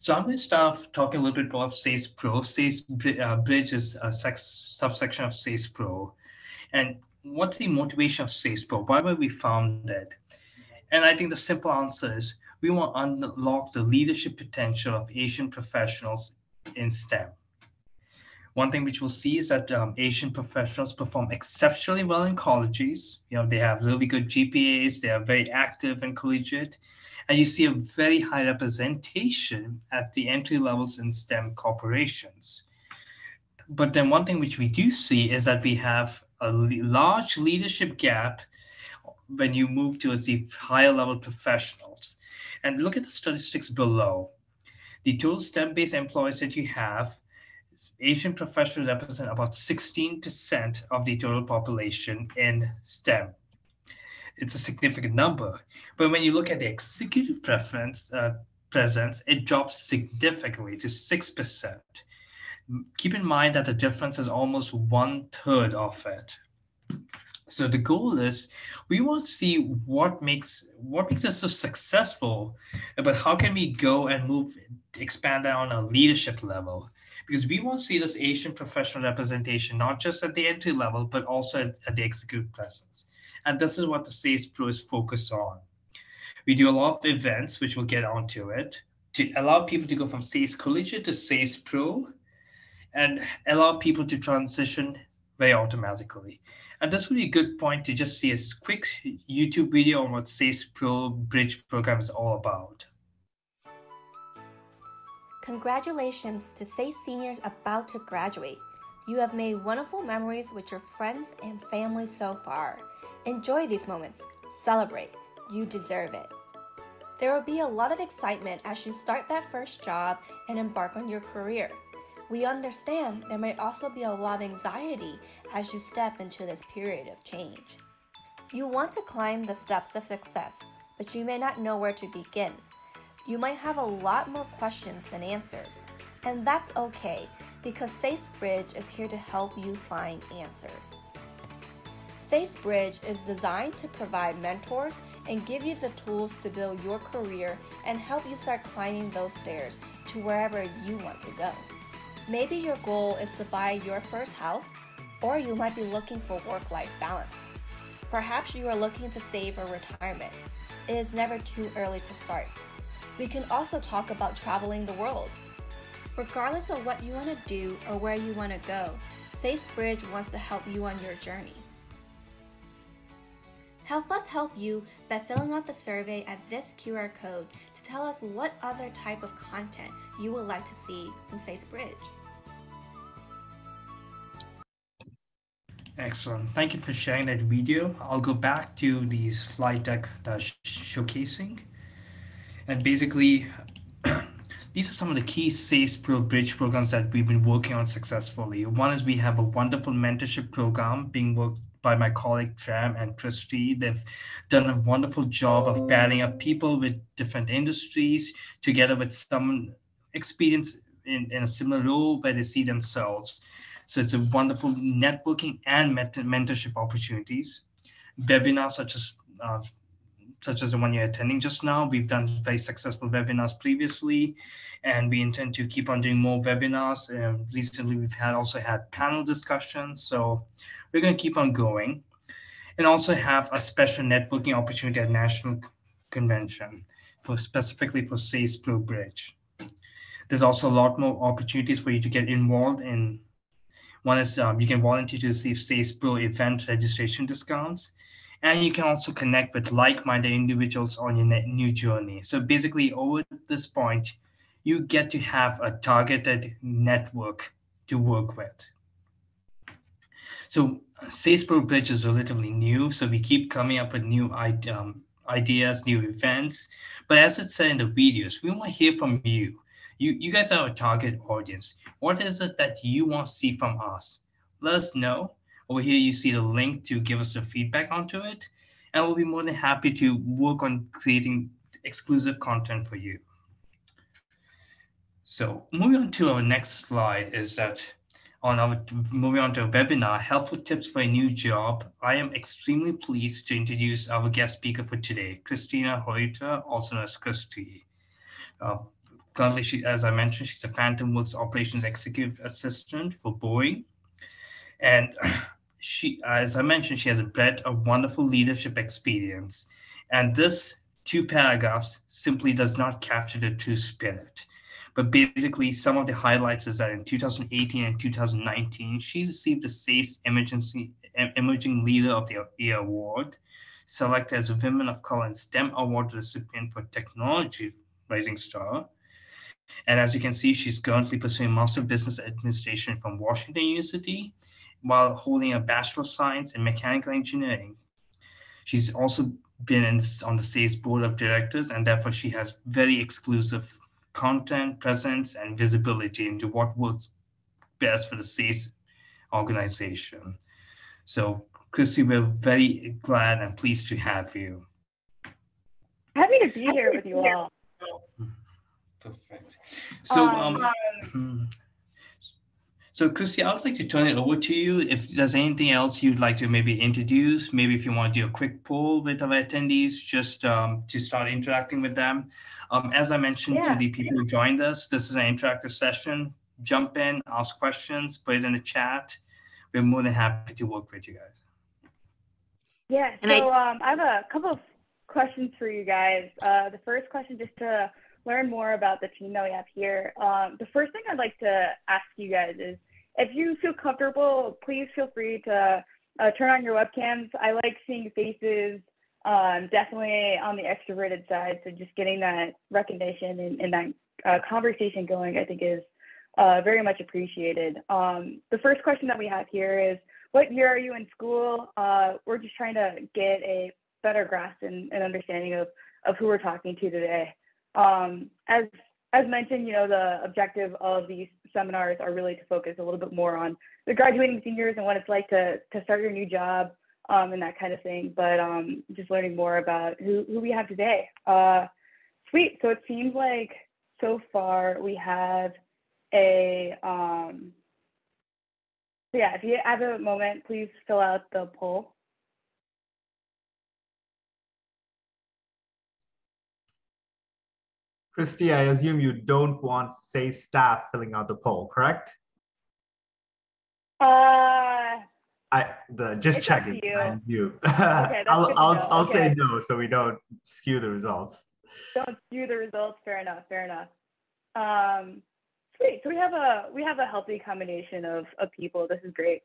So I'm going to start off talking a little bit about SASE Pro. Bridge is a subsection of SASE Pro. And what's the motivation of SASE Pro? Why were we founded? And I think the simple answer is we want to unlock the leadership potential of Asian professionals in STEM. One thing which we'll see is that Asian professionals perform exceptionally well in colleges. They have really good GPAs. They are very active and collegiate, and you see a very high representation at the entry levels in STEM corporations. But then one thing which we do see is that we have a large leadership gap when you move towards the higher level professionals. And look at the statistics below. The total STEM-based employees that you have, Asian professionals represent about 16% of the total population in STEM. It's a significant number. But when you look at the executive presence, it drops significantly to 6%. Keep in mind that the difference is almost 1/3 of it. So the goal is we want to see what makes us so successful, but how can we go and expand that on a leadership level? Because we want to see this Asian professional representation, not just at the entry level, but also at the executive presence. And this is what the SASE Pro is focused on. We do a lot of events, which we'll get onto it, to allow people to go from SASE Collegiate to SASE Pro and allow people to transition very automatically. And this would be a good point to just see a quick YouTube video on what SASE Pro Bridge Program is all about. Congratulations to SASE seniors about to graduate. You have made wonderful memories with your friends and family so far. Enjoy these moments. Celebrate. You deserve it. There will be a lot of excitement as you start that first job and embark on your career. We understand there may also be a lot of anxiety as you step into this period of change. You want to climb the steps of success, but you may not know where to begin. You might have a lot more questions than answers, and that's okay because SASE Bridge is here to help you find answers. SASE Bridge is designed to provide mentors and give you the tools to build your career and help you start climbing those stairs to wherever you want to go. Maybe your goal is to buy your first house, or you might be looking for work-life balance. Perhaps you are looking to save for retirement. It is never too early to start. We can also talk about traveling the world. Regardless of what you want to do or where you want to go, SASE Bridge wants to help you on your journey. Help us help you by filling out the survey at this QR code to tell us what other type of content you would like to see from SASE Bridge. Excellent. Thank you for sharing that video. I'll go back to the slide deck that's showcasing. And basically, these are some of the key SASE Pro Bridge programs that we've been working on successfully. One is we have a wonderful mentorship program being worked by my colleague Tram and Kristi. They've done a wonderful job of pairing up people with different industries together with some experience in a similar role where they see themselves. So it's a wonderful networking and mentorship opportunities. Webinars such as the one you're attending just now. We've done very successful webinars previously, and we intend to keep on doing more webinars. Recently, we've also had panel discussions, so we're going to keep on going, and also have a special networking opportunity at National Convention specifically for SASE Pro Bridge. There's also a lot more opportunities for you to get involved in. One is you can volunteer to receive SASE Pro event registration discounts. And you can also connect with like-minded individuals on your new journey. So basically, over this point, you get to have a targeted network to work with. So SASE Pro Bridge is relatively new, so we keep coming up with new ideas, new events. But as it said in the videos, we want to hear from you. You guys are our target audience. What is it that you want to see from us? Let us know. Over here, you see the link to give us the feedback onto it, and we'll be more than happy to work on creating exclusive content for you. So moving on to our next slide is that moving on to a webinar, Helpful Tips for a New Job. I am extremely pleased to introduce our guest speaker for today, Kristi Horita, also known as Kristi. Currently, as I mentioned, she's a Phantom Works Operations Executive Assistant for Boeing. And as I mentioned, she has a breadth of wonderful leadership experience. And this 2 paragraphs simply does not capture the true spirit. But basically, some of the highlights is that in 2018 and 2019, she received the SASE Emerging Leader of the Year Award, selected as a Women of Color and STEM Award recipient for Technology Rising Star. And as you can see, she's currently pursuing Master of Business Administration from Washington University, while holding a Bachelor of Science in Mechanical Engineering. She's also been on the SASE Board of Directors, and therefore she has very exclusive content, presence, and visibility into what works best for the SASE organization. So, Kristi, we're very glad and pleased to have you. Happy to be here with you all. Perfect. So, so Kristi, I would like to turn it over to you. If there's anything else you'd like to maybe introduce, maybe if you want to do a quick poll with our attendees, just to start interacting with them. As I mentioned to the people who joined us, this is an interactive session. Jump in, ask questions, put it in the chat. We're more than happy to work with you guys. Yeah, so I have a couple of questions for you guys. The first question, just to learn more about the team that we have here. The first thing I'd like to ask you guys is, if you feel comfortable, please feel free to turn on your webcams. I like seeing faces, definitely on the extroverted side. So just getting that recognition and that conversation going, I think is very much appreciated. The first question that we have here is, what year are you in school? We're just trying to get a better grasp and understanding of who we're talking to today. As mentioned, you know, the objective of these seminars are really to focus a little bit more on the graduating seniors and what it's like to start your new job, and that kind of thing. But just learning more about who we have today. Sweet. So it seems like so far we have a, so yeah, if you have a moment, please fill out the poll. Kristi, I assume you don't want SASE staff filling out the poll, correct? Just checking. I assume. Okay, I'll say no, so we don't skew the results. Don't skew the results. Fair enough. Fair enough. Sweet. So we have a healthy combination of people. This is great.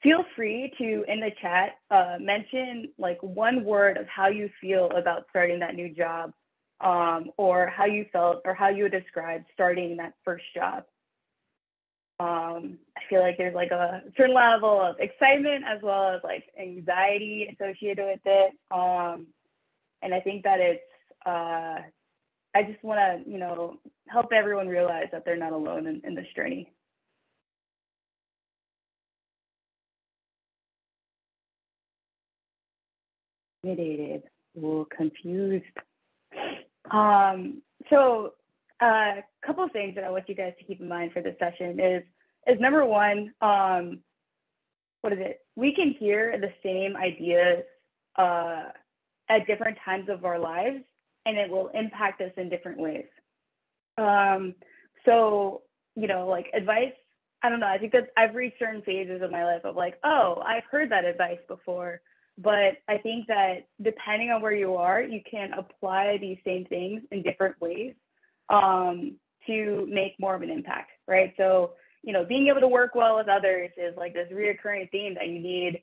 Feel free to, in the chat, mention like one word of how you feel about starting that new job, or how you felt, or how you would describe starting that first job. I feel like there's like a certain level of excitement as well as like anxiety associated with it. And I think that it's, I just want to, you know, help everyone realize that they're not alone in this journey. Intimidated or confused. So a couple of things that I want you guys to keep in mind for this session is number one, we can hear the same ideas at different times of our lives, and it will impact us in different ways. So, you know, like advice, I don't know, I think that I've reached certain phases of my life of like, oh, I've heard that advice before. But I think that depending on where you are, you can apply these same things in different ways to make more of an impact, right? So, you know, being able to work well with others is like this reoccurring theme that you need,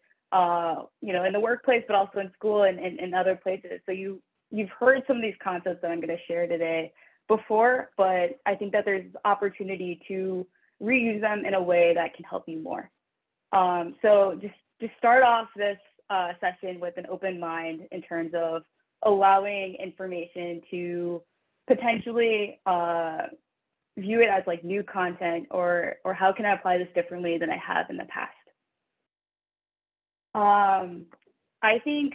you know, in the workplace, but also in school and other places. So you've heard some of these concepts that I'm going to share today before, but I think that there's opportunity to reuse them in a way that can help you more. So just start off this session with an open mind in terms of allowing information to potentially view it as like new content, or how can I apply this differently than I have in the past. I think,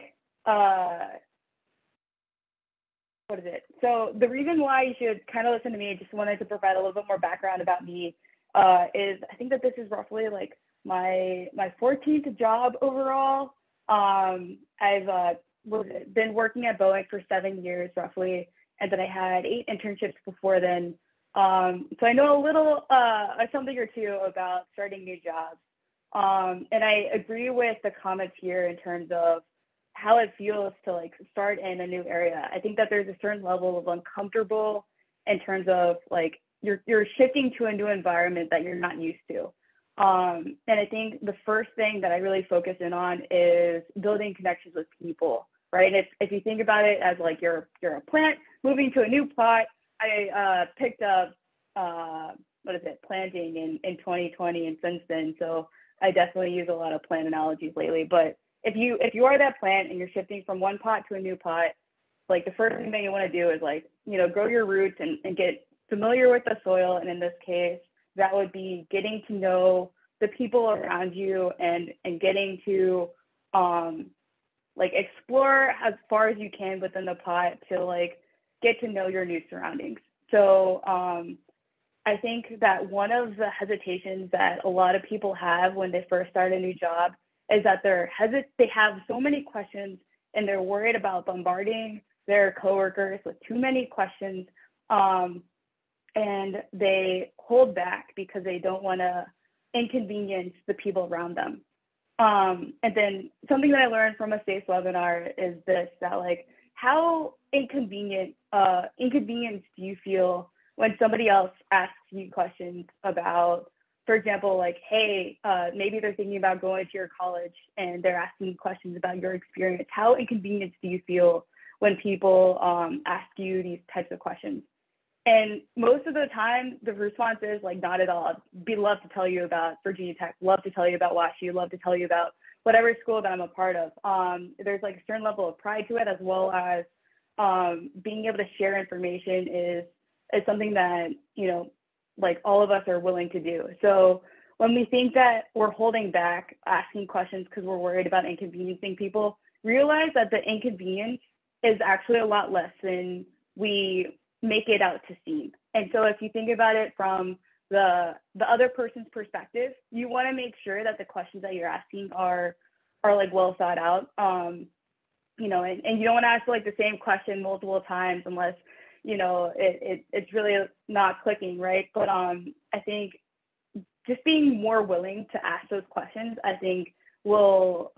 so the reason why you should kind of listen to me, just wanted to provide a little bit more background about me, is I think that this is roughly like my 14th job overall. I've been working at Boeing for 7 years roughly, and then I had 8 internships before then. So I know a little, something or two about starting new jobs. And I agree with the comments here in terms of how it feels to like start in a new area. I think that there's a certain level of uncomfortable in terms of like you're shifting to a new environment that you're not used to. And I think the first thing that I really focus in on is building connections with people, right? If you think about it as like you're a plant moving to a new plot. I picked up planting in 2020 and since then. So I definitely use a lot of plant analogies lately. But if you are that plant and you're shifting from one pot to a new pot, like the first thing that you want to do is like, grow your roots and get familiar with the soil. And in this case, that would be getting to know the people around you and getting to like explore as far as you can within the pot to like get to know your new surroundings. So I think that one of the hesitations that a lot of people have when they first start a new job is that they have so many questions and they're worried about bombarding their coworkers with too many questions, and they hold back because they don't want to inconvenience the people around them. And then something that I learned from a SASE webinar is this, that like, how inconvenienced do you feel when somebody else asks you questions about, for example, like, hey, maybe they're thinking about going to your college and they're asking you questions about your experience. How inconvenienced do you feel when people ask you these types of questions? And most of the time, the response is like, not at all. I'd love to tell you about Virginia Tech, love to tell you about WashU, love to tell you about whatever school that I'm a part of. There's like a certain level of pride to it, as well as being able to share information is something that, like all of us are willing to do. So when we think that we're holding back asking questions because we're worried about inconveniencing people, realize that the inconvenience is actually a lot less than we make it out to seem. And so if you think about it from the other person's perspective, you want to make sure that the questions that you're asking are like well thought out. And you don't want to ask like the same question multiple times unless it's really not clicking, right? But I think just being more willing to ask those questions, I think will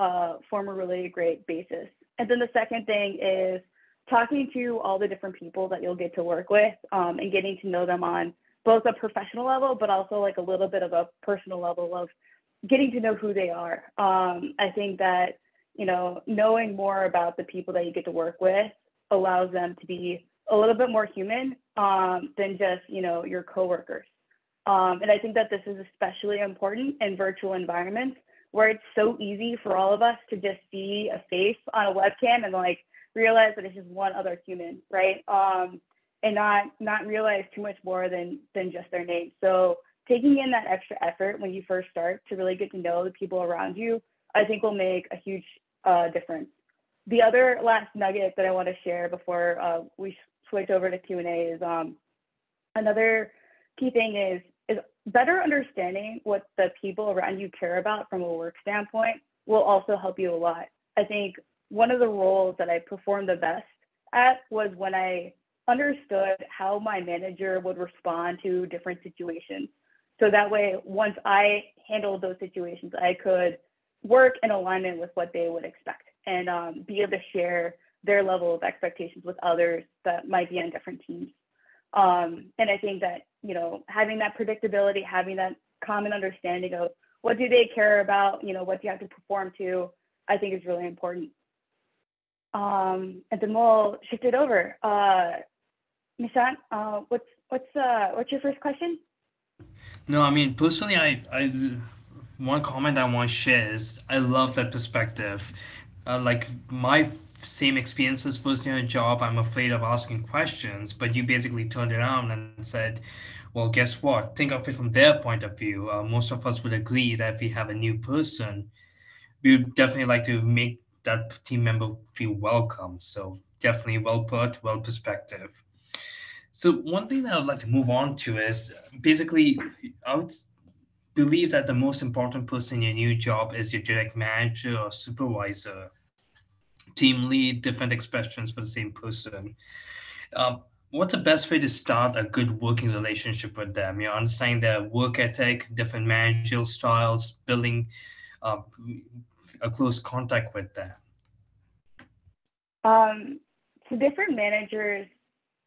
form a really great basis. And then the second thing is talking to all the different people that you'll get to work with, and getting to know them on both a professional level, but also like a little bit of a personal level of getting to know who they are. I think that, knowing more about the people that you get to work with allows them to be a little bit more human than just, your coworkers. And I think that this is especially important in virtual environments where it's so easy for all of us to just see a face on a webcam and like realize that it's just one other human, right? And not realize too much more than just their name. So taking in that extra effort when you first start to really get to know the people around you, I think will make a huge difference. The other last nugget that I want to share before we switch over to Q&A is another key thing is better understanding what the people around you care about from a work standpoint will also help you a lot. I think one of the roles that I performed the best at was when I understood how my manager would respond to different situations. So that way, once I handled those situations, I could work in alignment with what they would expect and be able to share their level of expectations with others that might be on different teams. And I think that, having that predictability, having that common understanding of what do they care about, what do you have to perform to, I think is really important. And then we'll shift it over. Nishant, what's your first question? No, I mean, personally, I one comment I want to share is I love that perspective. Like my same experiences first in a job, I'm afraid of asking questions, but you basically turned it around and said, well, guess what? Think of it from their point of view. Most of us would agree that if we have a new person, we would definitely like to make that team member feel welcome. So definitely well put, well perspective. So one thing that I would like to move on to is basically, I would believe that the most important person in your new job is your direct manager or supervisor. Team lead, different expressions for the same person. what's the best way to start a good working relationship with them? You know, understanding their work ethic, different managerial styles, building uh, a close contact with them. So different managers,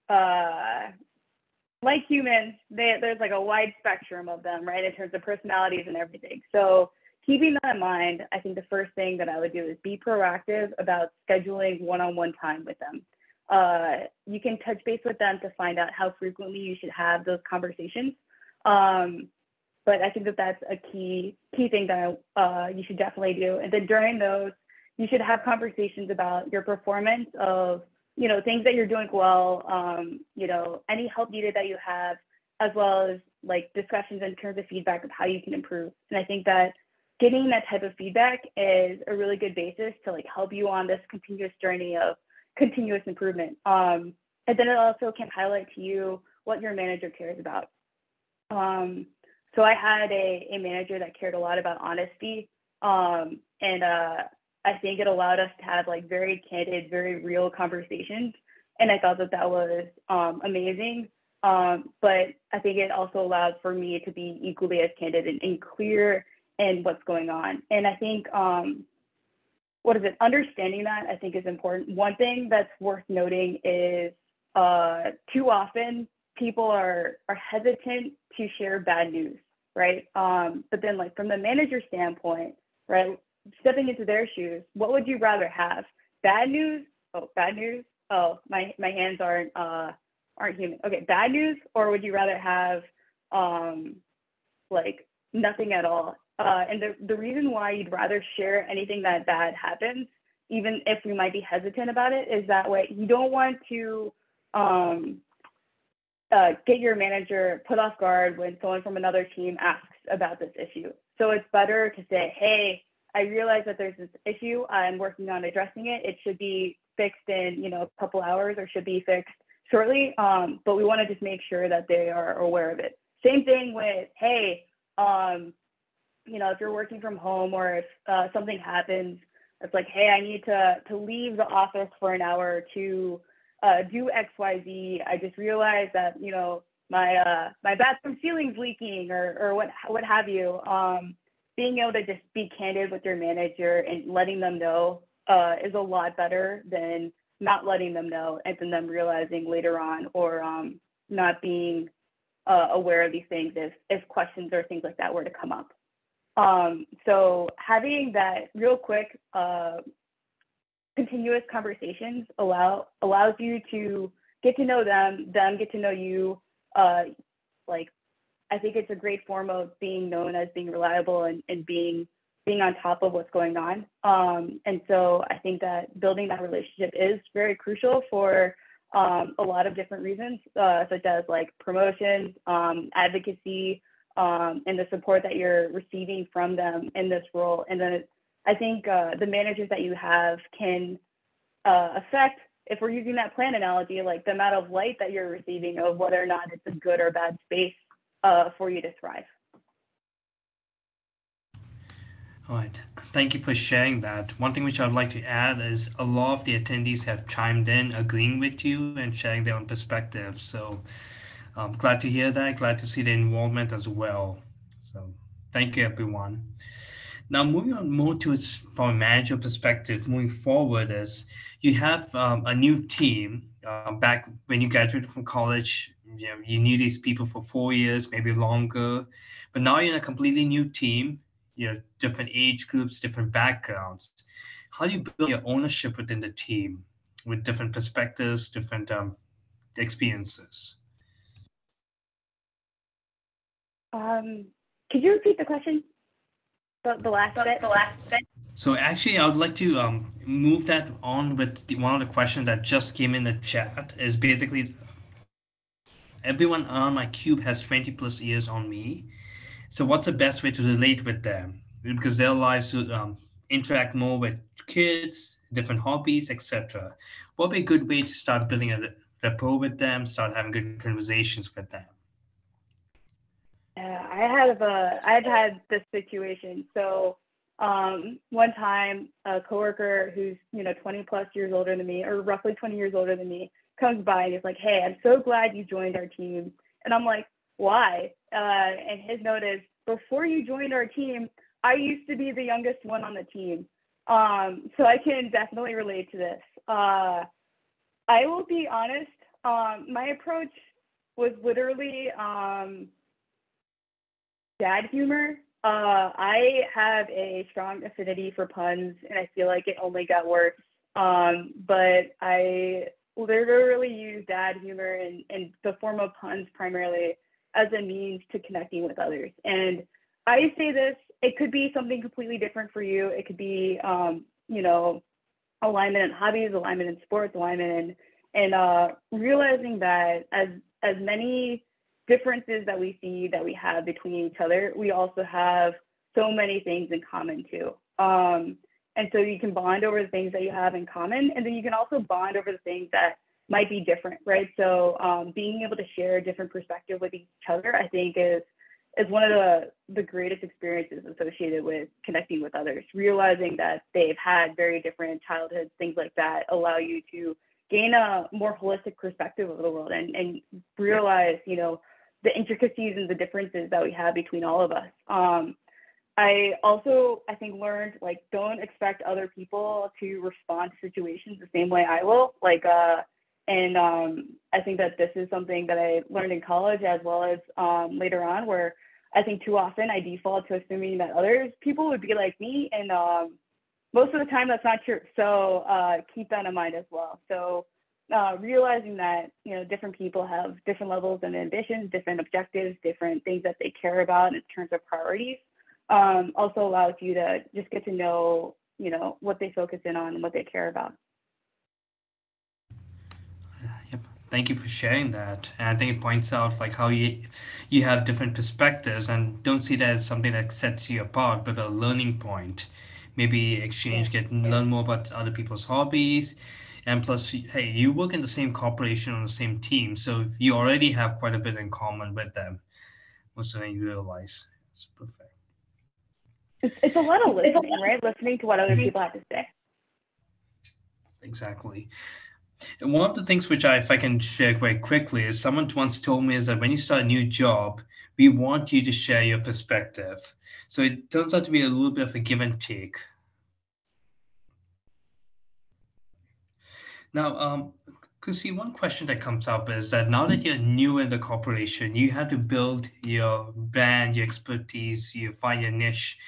like humans, there's like a wide spectrum of them, right, in terms of personalities and everything. So keeping that in mind, I think the first thing that I would do is be proactive about scheduling one-on-one time with them. You can touch base with them to find out how frequently you should have those conversations. But I think that that's a key thing that you should definitely do. And then during those, you should have conversations about your performance of, you know, things that you're doing well, you know, any help needed that you have, as well as like discussions in terms of feedback of how you can improve. And I think that getting that type of feedback is a really good basis to like help you on this continuous journey of continuous improvement. And then it also can highlight to you what your manager cares about. So I had a manager that cared a lot about honesty, and I think it allowed us to have like very candid, very real conversations. And I thought that that was amazing. But I think it also allowed for me to be equally as candid and clear in what's going on. And I think, understanding that I think is important. One thing that's worth noting is too often people are hesitant to share bad news, right? But then like from the manager standpoint, right, stepping into their shoes, what would you rather have? Bad news? Oh, bad news? Oh, my hands aren't human. Okay, bad news, or would you rather have like nothing at all? And the reason why you'd rather share anything that bad happens, even if we might be hesitant about it, is that way you don't want to get your manager put off guard when someone from another team asks about this issue. So it's better to say, hey, I realize that there's this issue. I'm working on addressing it. It should be fixed in, you know, a couple hours, or should be fixed shortly. But we want to just make sure that they are aware of it. Same thing with, hey, you know, if you're working from home, or if something happens, it's like, hey, I need to leave the office for an hour to do X, Y, Z. I just realized that, you know, my bathroom ceiling's leaking, or what have you. Being able to just be candid with your manager and letting them know is a lot better than not letting them know and then them realizing later on, or not being aware of these things if questions or things like that were to come up. So having that real quick continuous conversations allows you to get to know them get to know you. Like, I think it's a great form of being known as being reliable and being on top of what's going on. And so I think that building that relationship is very crucial for a lot of different reasons, such as like promotions, advocacy, and the support that you're receiving from them in this role. And then I think the managers that you have can affect, if we're using that plant analogy, like the amount of light that you're receiving of whether or not it's a good or bad space for you to thrive. All right, thank you for sharing that. One thing which I'd like to add is a lot of the attendees have chimed in, agreeing with you and sharing their own perspectives. So I'm glad to hear that, glad to see the involvement as well. So thank you, everyone. Now, moving on more to from a manager perspective, moving forward is you have a new team. Back when you graduated from college, you know, you knew these people for 4 years, maybe longer, but now you're in a completely new team. You know, different age groups, different backgrounds. How do you build your ownership within the team with different perspectives, different experiences? Could you repeat the question? The last bit? So actually, I would like to move that on with one of the questions that just came in the chat. Is basically, everyone on my cube has 20 plus years on me. So what's the best way to relate with them? Because their lives interact more with kids, different hobbies, etc. What would be a good way to start building a rapport with them, start having good conversations with them? I've had this situation. So one time, a coworker who's 20 plus years older than me, or roughly 20 years older than me, comes by and is like, hey, I'm so glad you joined our team. And I'm like, why? And his note is, before you joined our team, I used to be the youngest one on the team. So I can definitely relate to this. I will be honest, my approach was literally dad humor. I have a strong affinity for puns, and I feel like it only got worse. But I literally use dad humor in the form of puns primarily as a means to connecting with others. And I say this, it could be something completely different for you. It could be, you know, alignment in hobbies, alignment in sports, alignment in realizing that as many differences that we see that we have between each other, we also have so many things in common too. And so you can bond over the things that you have in common, and then you can also bond over the things that might be different, right? So being able to share a different perspective with each other, I think is one of the greatest experiences associated with connecting with others. Realizing that they've had very different childhoods, things like that, allow you to gain a more holistic perspective of the world and realize, you know, the intricacies and the differences that we have between all of us. I also, I think, learned, like, don't expect other people to respond to situations the same way I will. Like, and I think that this is something that I learned in college as well as later on, where I think too often I default to assuming that people would be like me, and most of the time that's not true. So keep that in mind as well. So realizing that, you know, different people have different levels and ambitions, different objectives, different things that they care about in terms of priorities, also allows you to just get to know, you know, what they focus in on and what they care about. Yep. Thank you for sharing that. And I think it points out like how you have different perspectives, and don't see that as something that sets you apart, but a learning point. Maybe exchange, learn more about other people's hobbies. And plus, hey, you work in the same corporation on the same team, so you already have quite a bit in common with them. Most of you realize. It's perfect. It's a lot of listening, right? Listening to what other people have to say. Exactly. And one of the things which if I can share quite quickly, is someone once told me is that when you start a new job, we want you to share your perspective. So it turns out to be a little bit of a give and take. Now, Kristi, one question that comes up is that now that you're new in the corporation, you have to build your brand, your expertise, you find your niche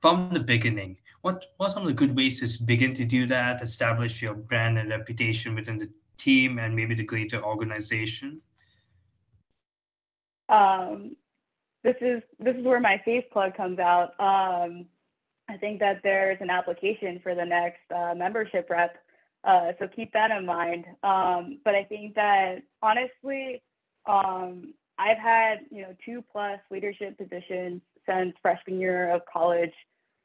from the beginning. What are some of the good ways to begin to do that, establish your brand and reputation within the team and maybe the greater organization? This is where my face plug comes out. I think that there's an application for the next membership rep. So keep that in mind. But I think that honestly, I've had, you know, 2+ leadership positions since freshman year of college.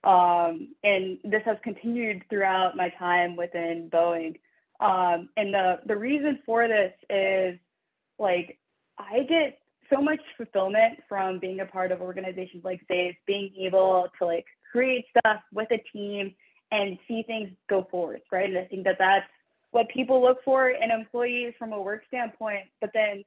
And this has continued throughout my time within Boeing. And the reason for this is, like, I get so much fulfillment from being a part of organizations like SASE, being able to, like, create stuff with a team and see things go forward, right? And I think that that's what people look for in employees from a work standpoint. But then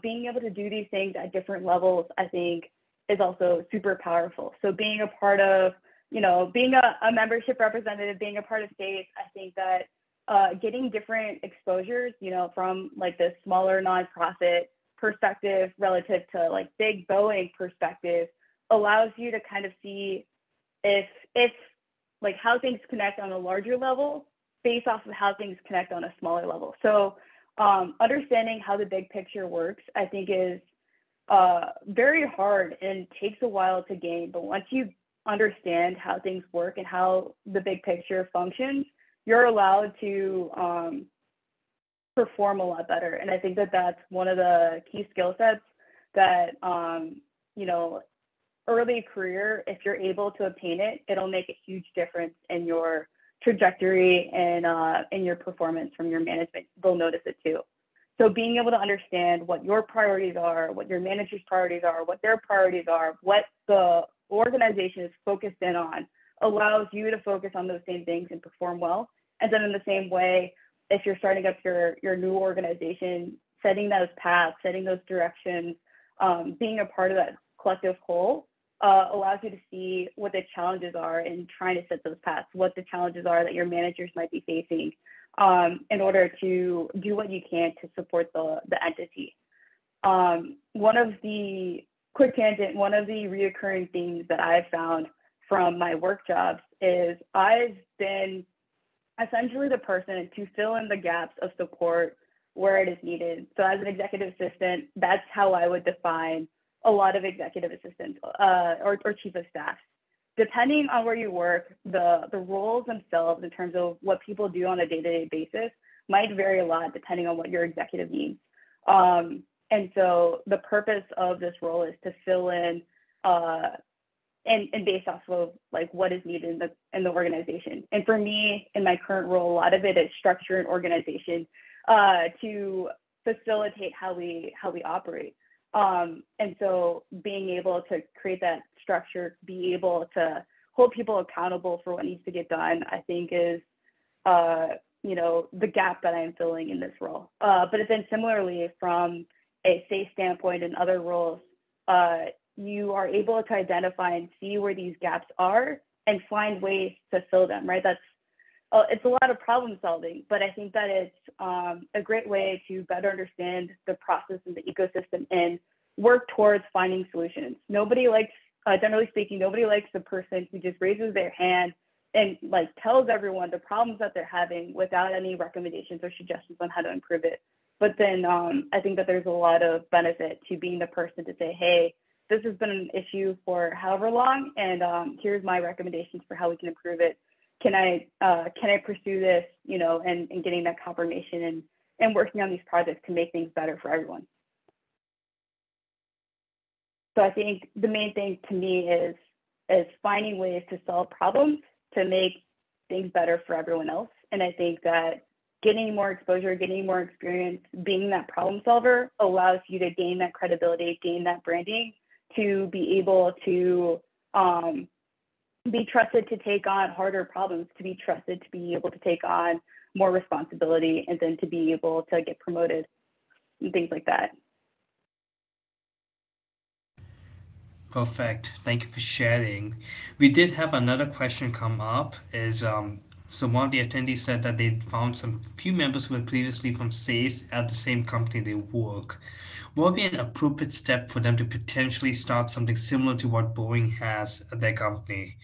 being able to do these things at different levels, I think, is also super powerful. So being a part of, you know, being a membership representative, being a part of SASE, I think that getting different exposures, you know, from like the smaller nonprofit perspective relative to like big Boeing perspective allows you to kind of see if like how things connect on a larger level based off of how things connect on a smaller level. So understanding how the big picture works, I think, is very hard and takes a while to gain. But once you understand how things work and how the big picture functions, you're allowed to perform a lot better. And I think that that's one of the key skill sets that, you know, early career, if you're able to obtain it, it'll make a huge difference in your trajectory and in your performance from your management. They'll notice it too. So being able to understand what your priorities are, what your manager's priorities are, what their priorities are, what the organization is focused in on, allows you to focus on those same things and perform well. And then in the same way, if you're starting up your new organization, setting those paths, setting those directions, being a part of that collective whole allows you to see what the challenges are in trying to set those paths, what the challenges are that your managers might be facing in order to do what you can to support the entity. One of the reoccurring themes that I've found from my work jobs is I've been essentially the person to fill in the gaps of support where it is needed. So as an executive assistant, that's how I would define a lot of executive assistants or chief of staff. Depending on where you work, the roles themselves in terms of what people do on a day-to-day basis might vary a lot depending on what your executive needs. And so the purpose of this role is to fill in and based off of like what is needed in the organization. And for me, in my current role, a lot of it is structure and organization to facilitate how we operate. And so being able to create that structure, be able to hold people accountable for what needs to get done, I think is, the gap that I'm filling in this role. But then similarly, from a SASE standpoint and other roles, you are able to identify and see where these gaps are and find ways to fill them, right? It's a lot of problem solving, but I think that it's a great way to better understand the process and the ecosystem and work towards finding solutions. Generally speaking, nobody likes the person who just raises their hand and like tells everyone the problems that they're having without any recommendations or suggestions on how to improve it. But then I think that there's a lot of benefit to being the person to say, hey, this has been an issue for however long, and here's my recommendations for how we can improve it. Can I pursue this, and getting that confirmation and working on these projects to make things better for everyone. So I think the main thing to me is finding ways to solve problems to make things better for everyone else. And I think that getting more exposure, getting more experience, being that problem solver allows you to gain that credibility, gain that branding, to be able to be trusted to take on harder problems, to be trusted to be able to take on more responsibility, and then to be able to get promoted and things like that. Perfect. Thank you for sharing. We did have another question come up. So one of the attendees said that they found some few members who were previously from SASE at the same company they work. What would be an appropriate step for them to potentially start something similar to what Boeing has at their company?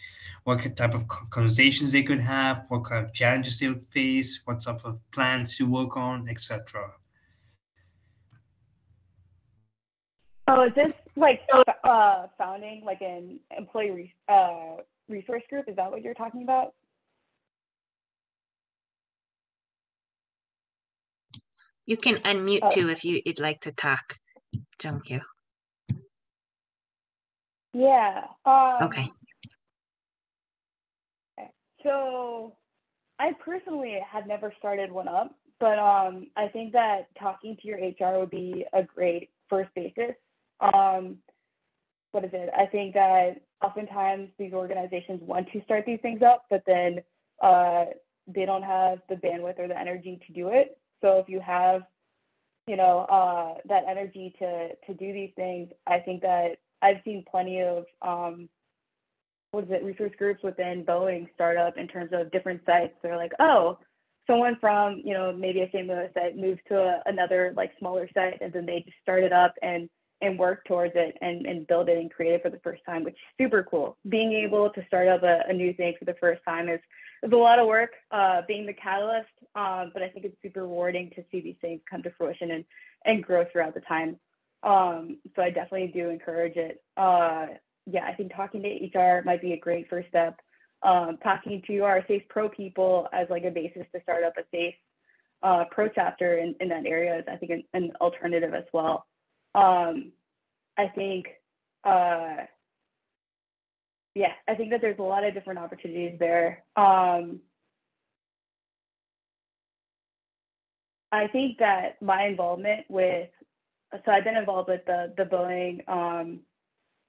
What type of conversations they could have, what kind of challenges they would face, what type of plans to work on, etc. Oh, is this like founding like an employee resource group? Is that what you're talking about? You can unmute too if you'd like to talk, Junghyun. Yeah. Okay. So I personally had never started one up, but I think that talking to your HR would be a great first basis. What is it? I think that oftentimes these organizations want to start these things up, but then they don't have the bandwidth or the energy to do it. So if you have, that energy to do these things, I think that I've seen plenty of resource groups within Boeing startup in terms of different sites. They're like, oh, someone from maybe a St. Louis site moved to another like smaller site, and then they just started up and work towards it and build it and create it for the first time, which is super cool. Being able to start up a new thing for the first time is a lot of work, being the catalyst, but I think it's super rewarding to see these things come to fruition and grow throughout the time. So I definitely do encourage it. I think talking to HR might be a great first step. Talking to our SASE Pro people as like a basis to start up a SASE Pro chapter in that area is, I think, an alternative as well. I think that there's a lot of different opportunities there. I think that my involvement so I've been involved with the Boeing,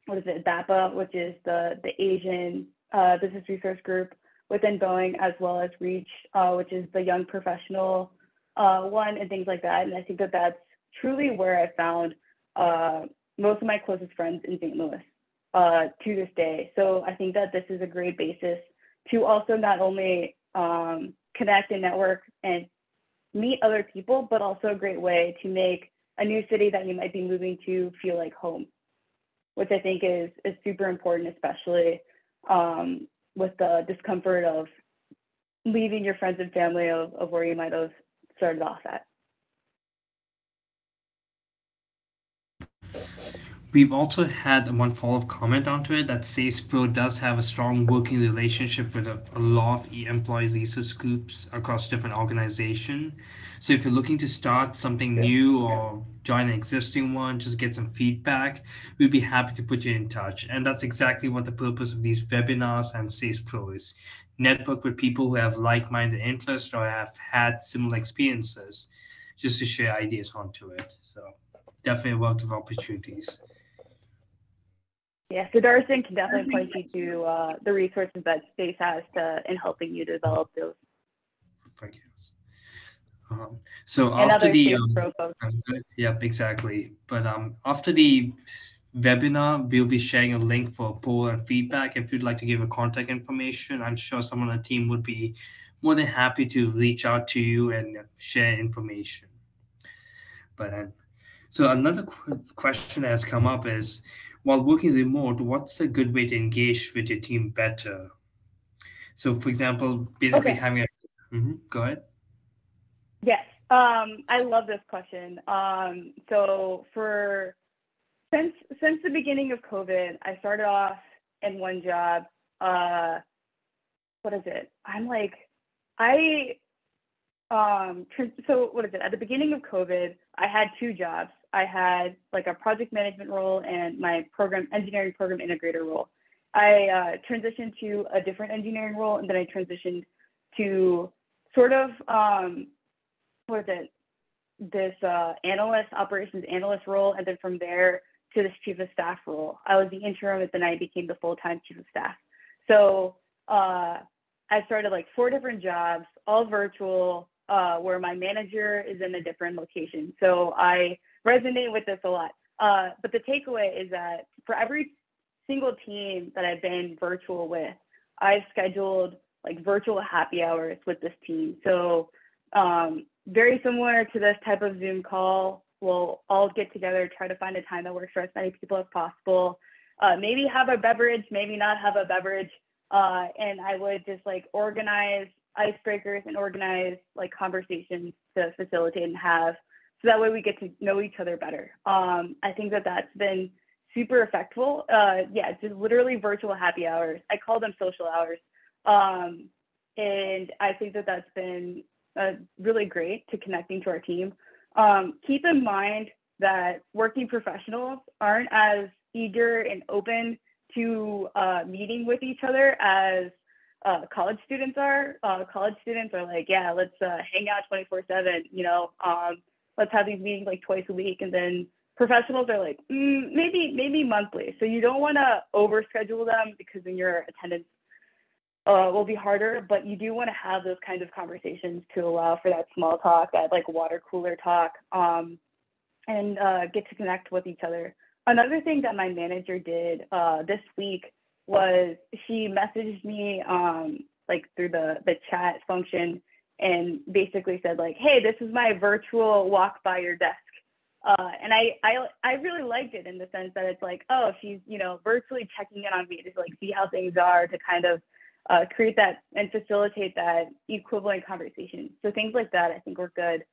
BAPA, which is the Asian Business Resource Group within Boeing, as well as REACH, which is the Young Professional one and things like that. And I think that that's truly where I found most of my closest friends in St. Louis to this day. So I think that this is a great basis to also not only connect and network and meet other people, but also a great way to make a new city that you might be moving to feel like home, which I think is super important, especially with the discomfort of leaving your friends and family of where you might have started off at. We've also had one follow-up comment onto it that SASE Pro does have a strong working relationship with a lot of employees research groups across different organizations. So if you're looking to start something new or join an existing one, just get some feedback, we'd be happy to put you in touch. And that's exactly what the purpose of these webinars and SASE Pro is. Network with people who have like-minded interests or have had similar experiences, just to share ideas onto it. So definitely a wealth of opportunities. Yeah, so Darcy can definitely point you to the resources that SASE has in helping you develop those. Thank you. So after the yeah, exactly. But after the webinar, we'll be sharing a link for a poll and feedback. If you'd like to give a contact information, I'm sure someone on the team would be more than happy to reach out to you and share information. But so another question that has come up is, while working remote, what's a good way to engage with your team better? So, for example, basically having a go ahead. Yes, I love this question. So since the beginning of COVID, I started off in one job. What is it? So what is it? At the beginning of COVID, I had two jobs. I had like a project management role and my engineering program integrator role. I transitioned to a different engineering role, and then I transitioned to sort of this operations analyst role, and then from there to this chief of staff role. I was the interim, and then I became the full-time chief of staff. So I started like 4 different jobs, all virtual, where my manager is in a different location. So I resonate with this a lot. But the takeaway is that for every single team that I've been virtual with, I've scheduled like virtual happy hours with this team. So very similar to this type of Zoom call, we'll all get together, try to find a time that works for as many people as possible. Maybe have a beverage, maybe not have a beverage. And I would just like organize icebreakers and organize like conversations to facilitate and have, so that way we get to know each other better. I think that that's been super effective. Yeah, just literally virtual happy hours. I call them social hours. And I think that that's been really great to connecting to our team. Keep in mind that working professionals aren't as eager and open to meeting with each other as college students are. College students are like, yeah, let's hang out 24/7, let's have these meetings like twice a week. And then professionals are like, maybe monthly. So you don't want to overschedule them, because then your attendance will be harder, but you do want to have those kinds of conversations to allow for that small talk, that like water cooler talk, and get to connect with each other. Another thing that my manager did this week was she messaged me like through the chat function, and basically said like, hey, this is my virtual walk by your desk. And I really liked it in the sense that it's like, oh, she's, virtually checking in on me to like see how things are, to kind of create that and facilitate that equivalent conversation. So things like that, I think, were good.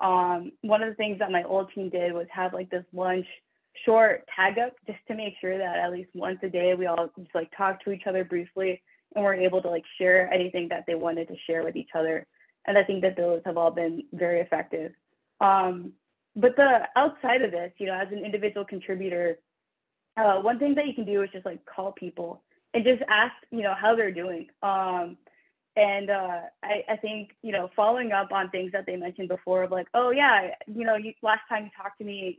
One of the things that my old team did was have like this lunch short tag up, just to make sure that at least once a day we all just like talk to each other briefly, and we're able to like share anything that they wanted to share with each other. And I think that those have all been very effective. But outside of this, as an individual contributor, one thing that you can do is just like call people and just ask, how they're doing. And I think, following up on things that they mentioned before of like, oh yeah, last time you talked to me,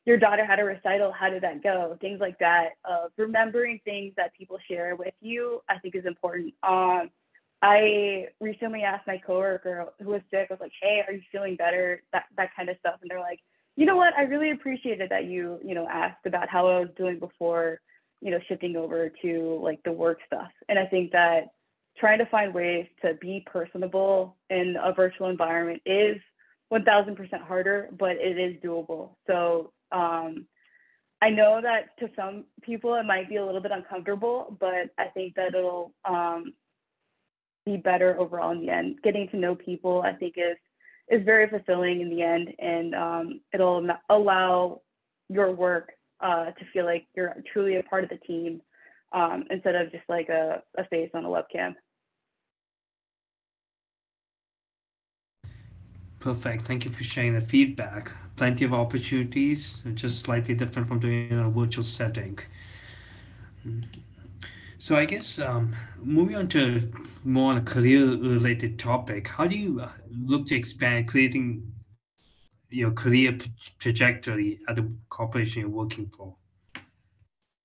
your daughter had a recital, how did that go? Things like that. Remembering things that people share with you, I think, is important. I recently asked my coworker who was sick, I was like, hey, are you feeling better? That kind of stuff. And they're like, you know what? I really appreciated that you asked about how I was doing before, shifting over to like the work stuff. And I think that trying to find ways to be personable in a virtual environment is 1000% harder, but it is doable. So I know that to some people it might be a little bit uncomfortable, but I think that it'll be better overall in the end. Getting to know people, I think, is very fulfilling in the end, and it'll allow your work to feel like you're truly a part of the team instead of just like a face on a webcam. Perfect. Thank you for sharing the feedback. Plenty of opportunities, just slightly different from doing it in a virtual setting. So I guess moving on to more on a career-related topic, how do you look to expand creating your career trajectory at the corporation you're working for?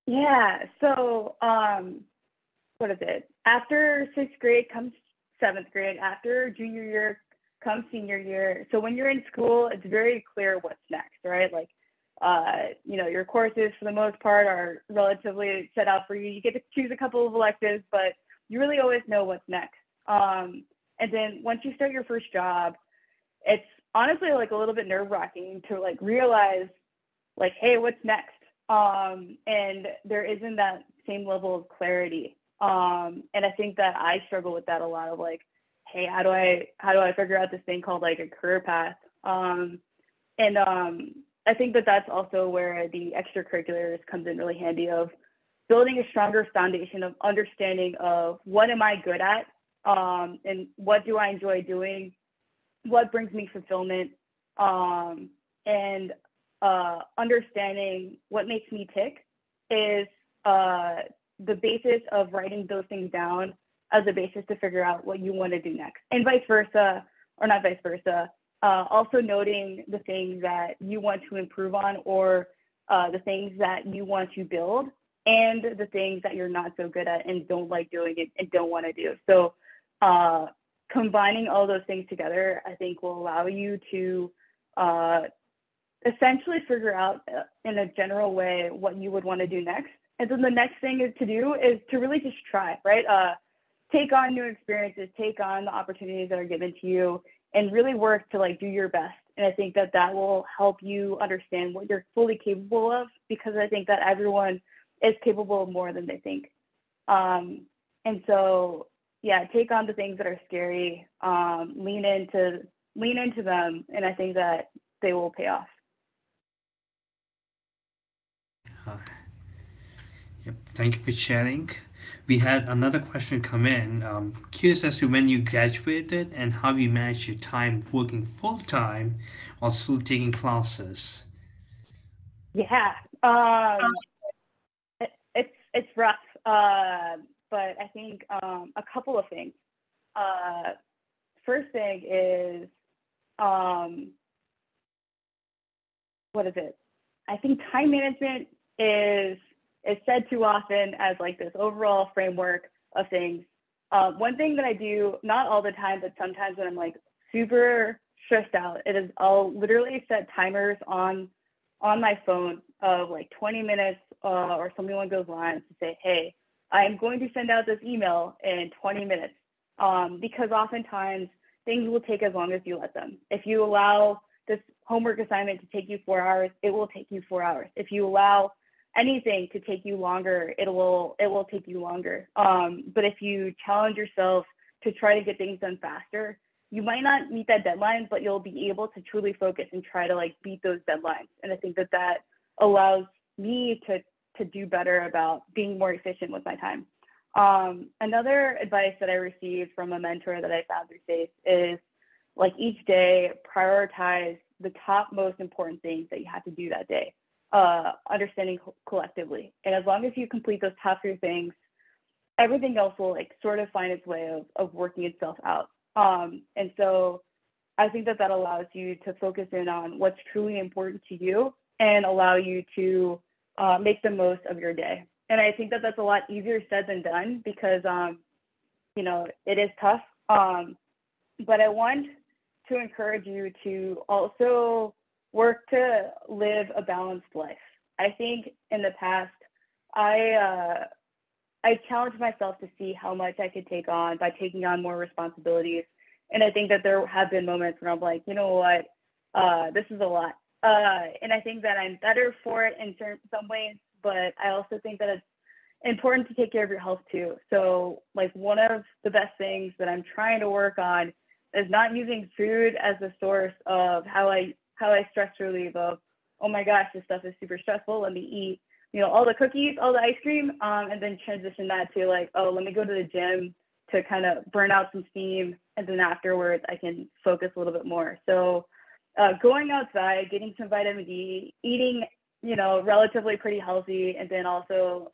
Yeah. So what is it? After 6th grade comes 7th grade. After junior year comes senior year. So when you're in school, it's very clear what's next, right? Like, your courses for the most part are relatively set out for you. You get to choose a couple of electives, but you really always know what's next. And then once you start your first job, it's honestly like a little bit nerve-wracking to like realize like, hey, what's next? And there isn't that same level of clarity. And I think that I struggle with that a lot of like, hey, how do I figure out this thing called like a career path? I think that that's also where the extracurriculars comes in really handy of building a stronger foundation of understanding of what am I good at, and what do I enjoy doing, what brings me fulfillment, and understanding what makes me tick is the basis of writing those things down as a basis to figure out what you want to do next, and vice versa, or not vice versa. Also noting the things that you want to improve on, or the things that you want to build, and the things that you're not so good at and don't like doing it and don't want to do. So combining all those things together, I think will allow you to essentially figure out in a general way what you would want to do next. And then the next thing is to really just try, right? Take on new experiences, take on the opportunities that are given to you, and really work to like do your best. And I think that that will help you understand what you're fully capable of, because I think that everyone is capable of more than they think. And so, yeah, take on the things that are scary, lean into them, and I think that they will pay off. Yep. Thank you for sharing. We had another question come in. Curious as to when you graduated and how you managed your time working full-time while still taking classes. Yeah, it's rough, but I think a couple of things. First thing is, what is it? I think time management is said too often as like this overall framework of things. One thing that I do, not all the time, but sometimes when I'm like super stressed out, I'll literally set timers on my phone of like 20 minutes or something along those lines to say, hey, I'm going to send out this email in 20 minutes. Because oftentimes things will take as long as you let them. If you allow this homework assignment to take you 4 hours, it will take you 4 hours. If you allow anything to take you longer, it will take you longer. But if you challenge yourself to try to get things done faster, you might not meet that deadline, but you'll be able to truly focus and try to like beat those deadlines. And I think that that allows me to do better about being more efficient with my time. Another advice that I received from a mentor that I found through SASE is like each day, prioritize the top most important things that you have to do that day. Understanding collectively. And as long as you complete those top 3 things, everything else will like sort of find its way of working itself out. And so I think that that allows you to focus in on what's truly important to you and allow you to make the most of your day. And I think that that's a lot easier said than done because, it is tough. But I want to encourage you to also work to live a balanced life. I think in the past, I challenged myself to see how much I could take on by taking on more responsibilities. And I think that there have been moments where I'm like, you know what, this is a lot. And I think that I'm better for it in some ways, but I also think that it's important to take care of your health too. So like one of the best things that I'm trying to work on is not using food as a source of how I stress relieve of, oh my gosh, this stuff is super stressful, let me eat, all the cookies, all the ice cream, and then transition that to like, oh, let me go to the gym to kind of burn out some steam, and then afterwards I can focus a little bit more. So going outside, getting some vitamin D, eating, relatively pretty healthy, and then also,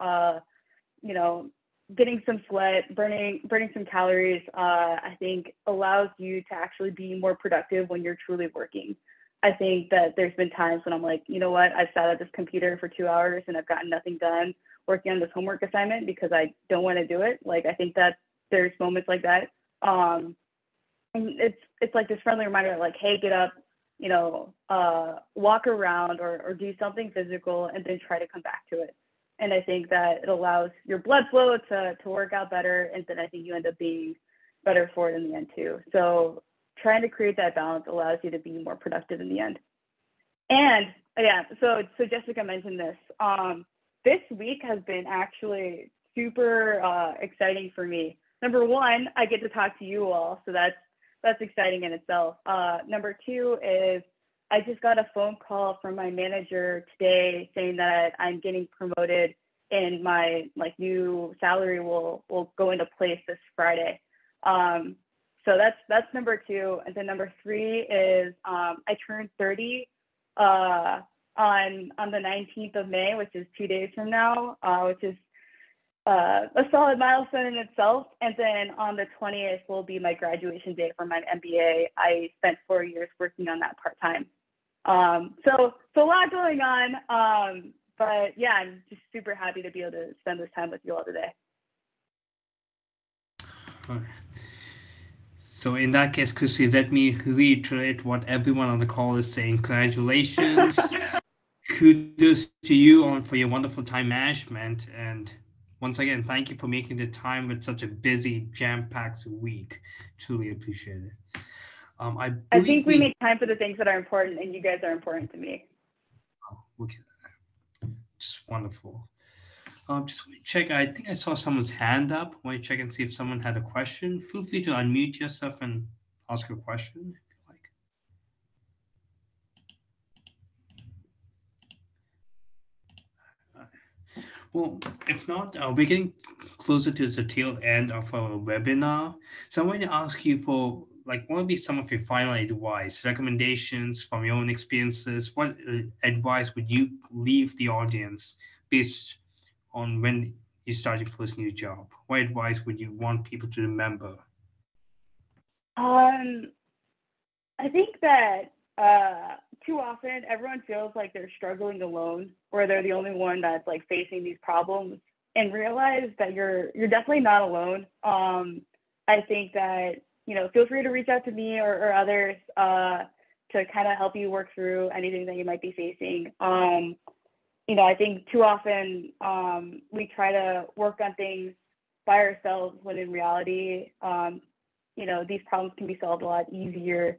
getting some sweat, burning some calories, I think allows you to actually be more productive when you're truly working. I think that there's been times when I'm like, you know what, I've sat at this computer for 2 hours and I've gotten nothing done working on this homework assignment because I don't want to do it. Like, I think that there's moments like that. And it's like this friendly reminder, like, hey, get up, walk around or do something physical and then try to come back to it. And I think that it allows your blood flow to work out better. And then I think you end up being better for it in the end too. So trying to create that balance allows you to be more productive in the end. And yeah, so Jessica mentioned this. This week has been actually super exciting for me. Number one, I get to talk to you all. So that's exciting in itself. Number two is I just got a phone call from my manager today saying that I'm getting promoted and my new salary will go into place this Friday. So that's number two. And then number three is I turned 30 on the 19th of May, which is 2 days from now, which is a solid milestone in itself. And then on the 20th will be my graduation date for my MBA. I spent 4 years working on that part-time. So a lot going on. But yeah, I'm just super happy to be able to spend this time with you all today. Okay. So in that case, Kristi, let me reiterate what everyone on the call is saying. Congratulations. Kudos to you for your wonderful time management. And once again, thank you for making the time with such a busy, jam-packed week. Truly appreciate it. I think we make time for the things that are important, and you guys are important to me. Oh, look at that. Just wonderful. Just want to check. I think I saw someone's hand up. Want to check and see if someone had a question. Feel free to unmute yourself and ask a question if you like. Well, if not, we're getting closer to the tail end of our webinar. So I want to ask you for, what would be some of your final advice, recommendations from your own experiences? What advice would you leave the audience based on when you start your first new job? What advice would you want people to remember? I think that too often everyone feels like they're struggling alone, or they're the only one that's facing these problems, and realize that you're definitely not alone. I think that, feel free to reach out to me or others to kind of help you work through anything that you might be facing. I think too often we try to work on things by ourselves when in reality, these problems can be solved a lot easier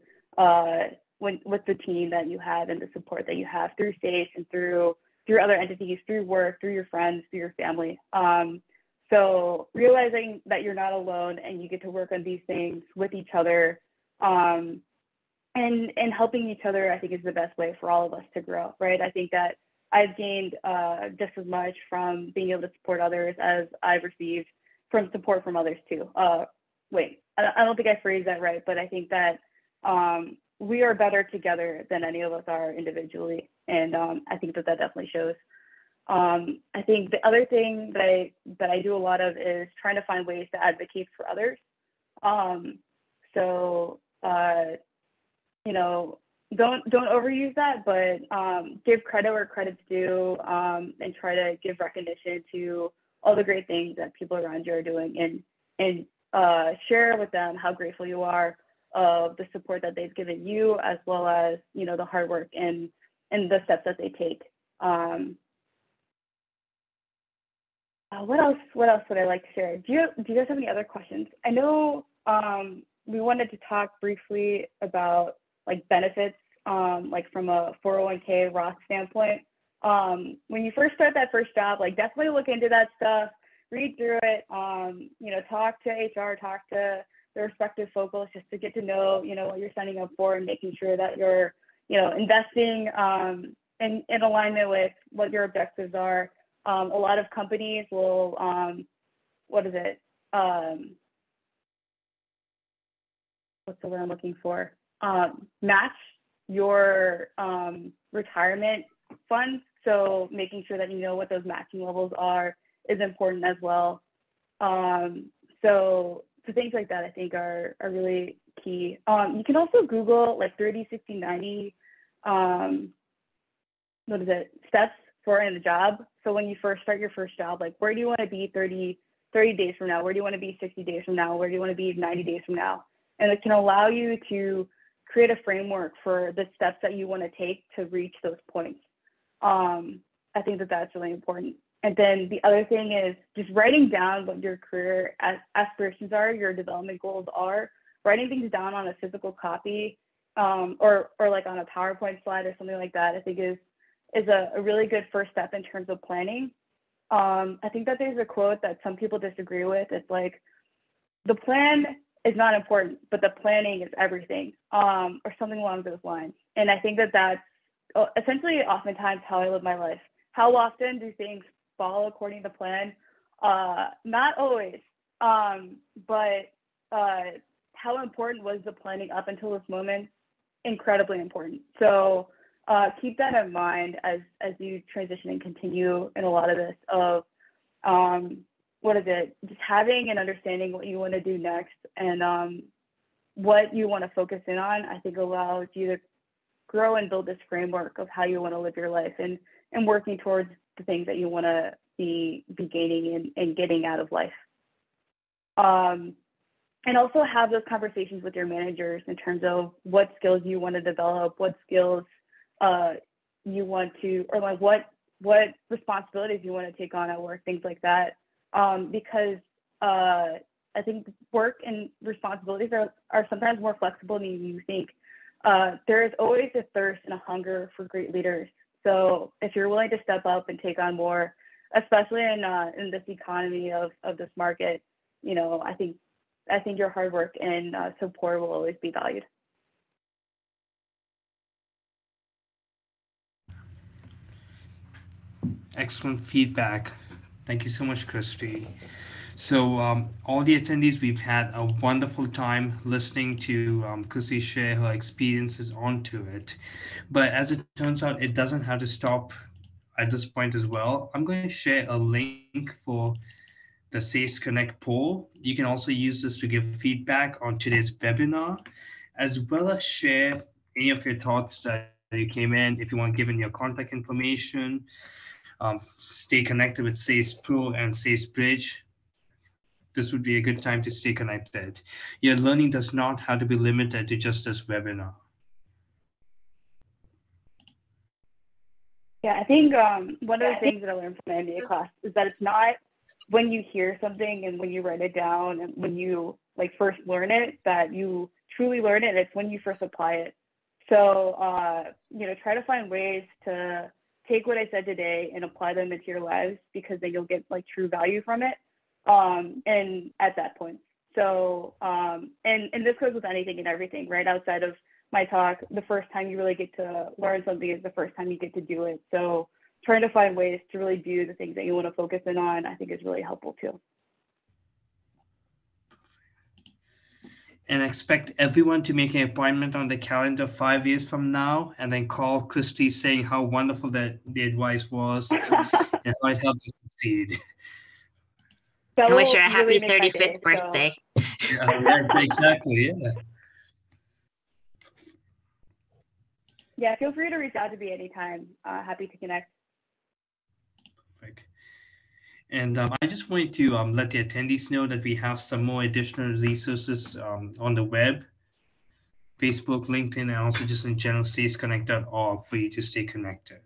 with the team that you have and the support that you have through SASE and through other entities, through work, through your friends, through your family. So realizing that you're not alone and you get to work on these things with each other and helping each other, I think is the best way for all of us to grow, right? I think that I've gained just as much from being able to support others as I've received from support from others too. I don't think I phrased that right, but I think that we are better together than any of us are individually. And I think that definitely shows. I think the other thing that I do a lot of is trying to find ways to advocate for others. Don't overuse that, but give credit where credit's due, and try to give recognition to all the great things that people around you are doing, and share with them how grateful you are of the support that they've given you, as well as, you know, the hard work and the steps that they take. What else would I like to share? Do you guys have any other questions? I know we wanted to talk briefly about like benefits, like from a 401k Roth standpoint. When you first start that first job, like definitely look into that stuff, read through it, you know, talk to HR, talk to the respective folks just to get to know, you know, what you're signing up for and making sure that you're, you know, investing in alignment with what your objectives are. A lot of companies will, what's the word I'm looking for? Match your retirement funds. So making sure that you know what those matching levels are is important as well. So things like that I think are really key. You can also Google like 30, 60, 90, steps for in a job. So when you first start your first job, like where do you want to be 30 days from now? Where do you want to be 60 days from now? Where do you want to be 90 days from now? And it can allow you to create a framework for the steps that you want to take to reach those points. I think that that's really important. And then the other thing is just writing down what your career aspirations are, your development goals are, writing things down on a physical copy, or like on a PowerPoint slide or something like that, I think is a really good first step in terms of planning. I think that there's a quote that some people disagree with. It's like, the plan is not important, but the planning is everything, or something along those lines. And I think that that's essentially oftentimes how I live my life. How often do things fall according to plan? Not always, but how important was the planning up until this moment? Incredibly important. So keep that in mind as you transition and continue in a lot of this of just having and understanding what you want to do next and what you want to focus in on. I think allows you to grow and build this framework of how you want to live your life and working towards the things that you want to be gaining and getting out of life. And also have those conversations with your managers in terms of what skills you want to develop, what skills you want to, or like what responsibilities you want to take on at work, things like that. Because I think work and responsibilities are sometimes more flexible than you think. There is always a thirst and a hunger for great leaders. So if you're willing to step up and take on more, especially in this economy of this market, you know, I think your hard work and support will always be valued. Excellent feedback. Thank you so much, Kristi. So all the attendees, we've had a wonderful time listening to Kristi share her experiences onto it. But as it turns out, it doesn't have to stop at this point as well. I'm going to share a link for the SASE Connect poll. You can also use this to give feedback on today's webinar, as well as share any of your thoughts that you came in. If you want to give in your contact information, stay connected with SASE Pro and SASE Bridge. This would be a good time to stay connected. Your learning does not have to be limited to just this webinar. Yeah, I think one of the things that I learned from the MBA class is that it's not when you hear something and when you write it down and when you like first learn it that you truly learn it. It's when you first apply it. So, you know, try to find ways to take what I said today and apply them into your lives, because then you'll get like true value from it. And at that point. So, and this goes with anything and everything, right? Outside of my talk, the first time you really get to learn something is the first time you get to do it. So trying to find ways to really do the things that you want to focus in on, I think is really helpful too. And expect everyone to make an appointment on the calendar 5 years from now, and then call Kristi saying how wonderful the advice was and how it helped you succeed. And wish her a happy 35th birthday. So. Yeah, exactly, yeah. Yeah, feel free to reach out to me anytime. Happy to connect. Perfect. And I just wanted to let the attendees know that we have some more additional resources on the web, Facebook, LinkedIn, and also just in general, saseconnect.org for you to stay connected.